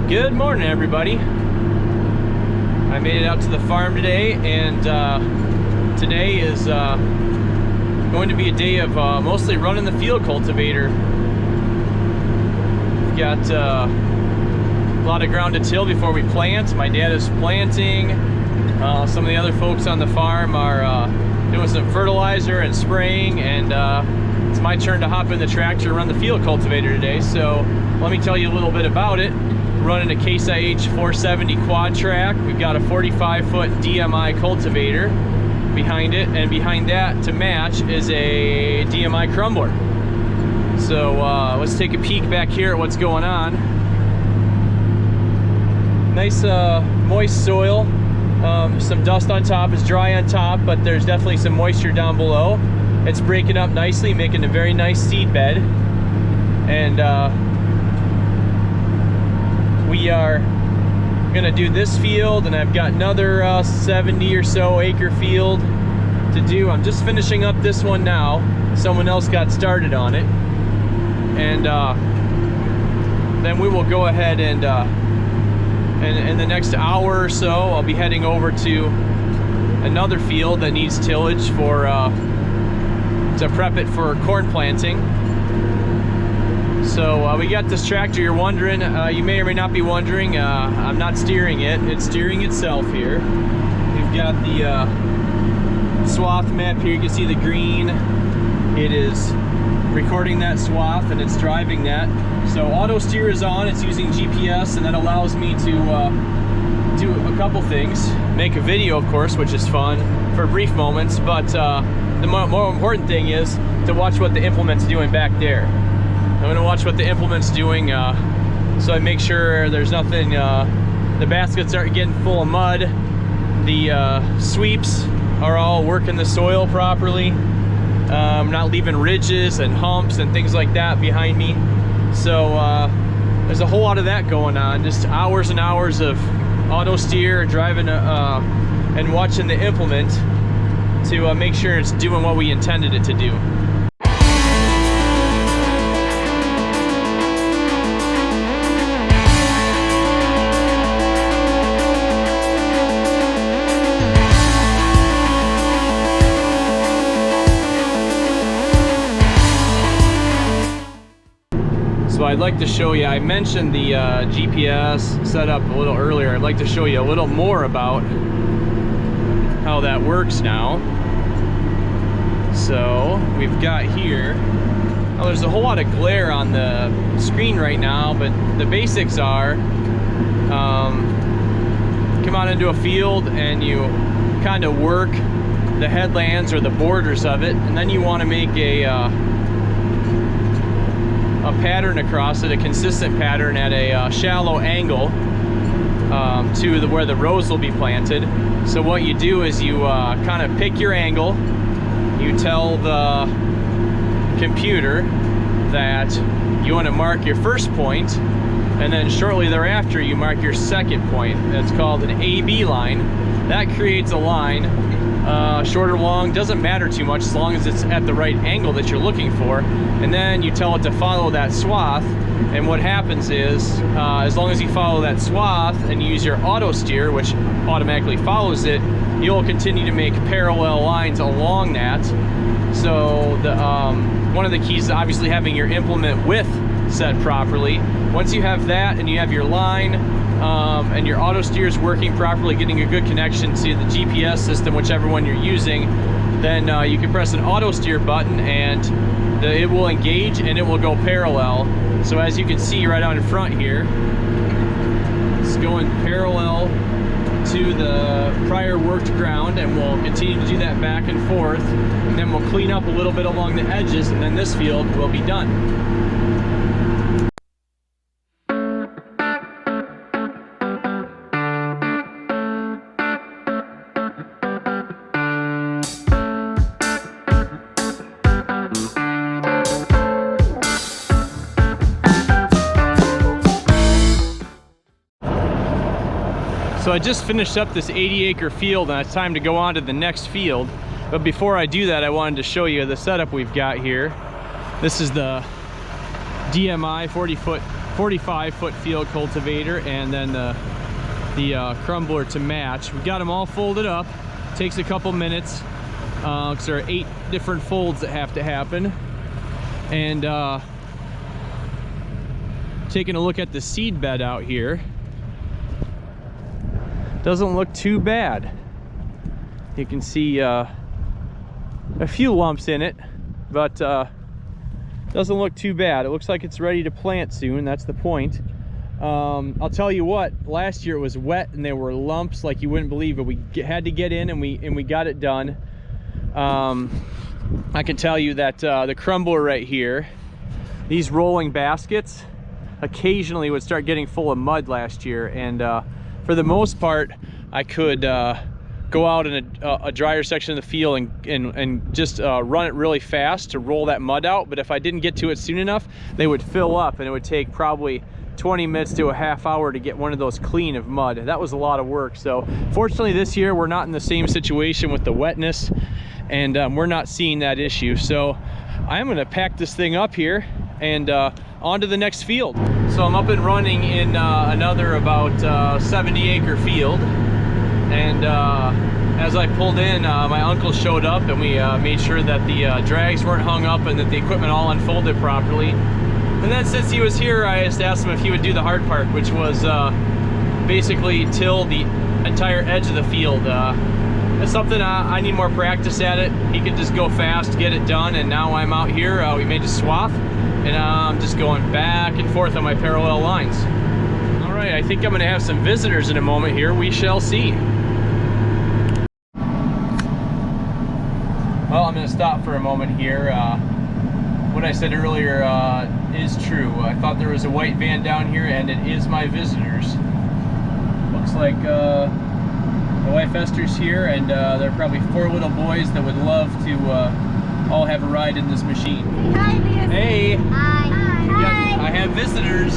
Good morning, everybody. I made it out to the farm today, and today is going to be a day of mostly running the field cultivator. We've got a lot of ground to till before we plant. My dad is planting. Some of the other folks on the farm are doing some fertilizer and spraying, and it's my turn to hop in the tractor and run the field cultivator today. So let me tell you a little bit about it. Running a Case IH 470 quad track. We've got a 45-foot DMI cultivator behind it, and behind that to match is a DMI crumbler. So let's take a peek back here at what's going on. Nice moist soil. Some dust on top, is dry on top, but there's definitely some moisture down below. It's breaking up nicely, making a very nice seed bed. And we are gonna do this field, and I've got another 70 or so acre field to do. I'm just finishing up this one now. Someone else got started on it, and then we will go ahead and in the next hour or so I'll be heading over to another field that needs tillage for to prep it for corn planting. So we got this tractor. You're wondering, you may or may not be wondering, I'm not steering it, it's steering itself here. We've got the swath map here. You can see the green. It is recording that swath and it's driving that. So auto steer is on, it's using GPS, and that allows me to do a couple things. Make a video, of course, which is fun for brief moments, but the more important thing is to watch what the implement's doing back there. I'm gonna watch what the implement's doing, so I make sure there's nothing, the baskets aren't getting full of mud, the sweeps are all working the soil properly, not leaving ridges and humps and things like that behind me. So there's a whole lot of that going on, just hours and hours of auto steer, driving and watching the implement to make sure it's doing what we intended it to do. So I'd like to show you, I mentioned the GPS setup a little earlier. I'd like to show you a little more about how that works now. So we've got here, oh, there's a whole lot of glare on the screen right now, but the basics are, come out into a field and you kind of work the headlands or the borders of it, and then you want to make a pattern across it, a consistent pattern at a shallow angle to where the rows will be planted. So what you do is you kind of pick your angle, you tell the computer that you want to mark your first point, and then shortly thereafter you mark your second point. It's called an AB line. That creates a line, short or long, doesn't matter too much as long as it's at the right angle that you're looking for. And then you tell it to follow that swath, and what happens is, as long as you follow that swath and you use your auto steer, which automatically follows it, you'll continue to make parallel lines along that. So the one of the keys is obviously having your implement width set properly. Once you have that and you have your line, and your auto steer is working properly, getting a good connection to the GPS system, whichever one you're using, then you can press an auto steer button and it will engage and it will go parallel. So as you can see right out in front here, it's going parallel to the prior worked ground, and we'll continue to do that back and forth, and then we'll clean up a little bit along the edges, and then this field will be done. So I just finished up this 80-acre field, and it's time to go on to the next field. But before I do that, I wanted to show you the setup we've got here. This is the DMI 40-foot 45-foot field cultivator, and then the crumbler to match. We've got them all folded up. Takes a couple minutes because there are 8 different folds that have to happen. And taking a look at the seed bed out here, doesn't look too bad. You can see a few lumps in it, but doesn't look too bad. It looks like it's ready to plant soon. That's the point. I'll tell you what, last year it was wet and there were lumps like you wouldn't believe, but we had to get in and we got it done. I can tell you that the crumbler right here, these rolling baskets occasionally would start getting full of mud last year, and for the most part I could go out in a drier section of the field and just run it really fast to roll that mud out. But if I didn't get to it soon enough, they would fill up, and it would take probably 20 minutes to a half hour to get one of those clean of mud. That was a lot of work. So fortunately this year we're not in the same situation with the wetness, and we're not seeing that issue. So I'm gonna pack this thing up here and on to the next field. So I'm up and running in another about 70-acre field, and as I pulled in, my uncle showed up, and we made sure that the drags weren't hung up and that the equipment all unfolded properly. And then since he was here, I just asked him if he would do the hard part, which was basically till the entire edge of the field. It's something I need more practice at it. He could just go fast, get it done, and now I'm out here. We made a swath, and I'm just going back and forth on my parallel lines. All right, I think I'm gonna have some visitors in a moment here. We shall see. Well, I'm gonna stop for a moment here. What I said earlier is true. I thought there was a white van down here, and it is my visitors. Looks like the wife Esther's here, and there are probably 4 little boys that would love to all have a ride in this machine. Hi, Liz. Hey! Hi. Hi. I have visitors.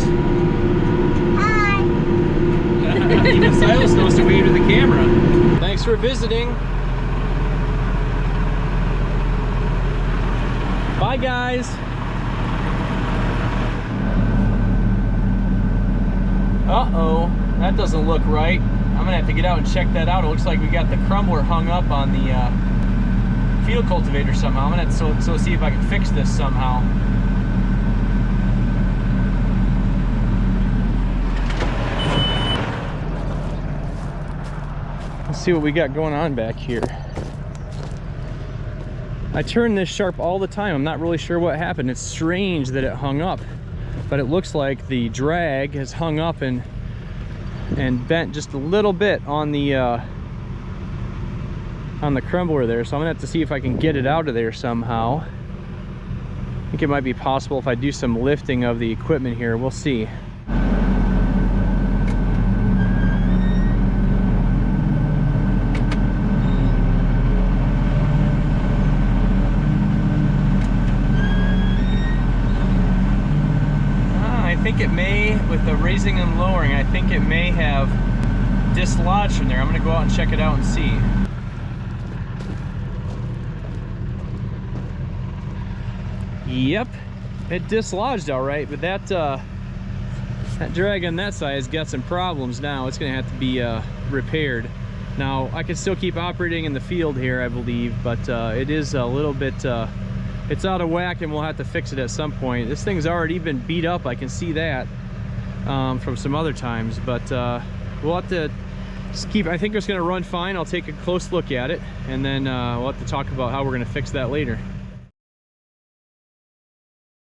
Hi. Even Silas knows to wave to the camera. Thanks for visiting. Bye, guys. Uh-oh, that doesn't look right. I'm gonna have to get out and check that out. It looks like we got the crumbler hung up on the field cultivator somehow. I'm gonna have to see if I can fix this somehow. Let's see what we got going on back here. I turn this sharp all the time. I'm not really sure what happened. It's strange that it hung up, but it looks like the drag has hung up and bent just a little bit on the crumbler there. So I'm gonna have to see if I can get it out of there somehow. I think it might be possible if I do some lifting of the equipment here. We'll see. I think it may, with the raising and lowering, I think it may have dislodged from there. I'm gonna go out and check it out and see. Yep, it dislodged all right, but that drag on that side has got some problems now. It's gonna have to be repaired. Now, I can still keep operating in the field here, I believe, but it is a little bit, it's out of whack, and we'll have to fix it at some point. This thing's already been beat up, I can see that from some other times, but we'll have to just keep, I think it's gonna run fine. I'll take a close look at it, and then we'll have to talk about how we're gonna fix that later.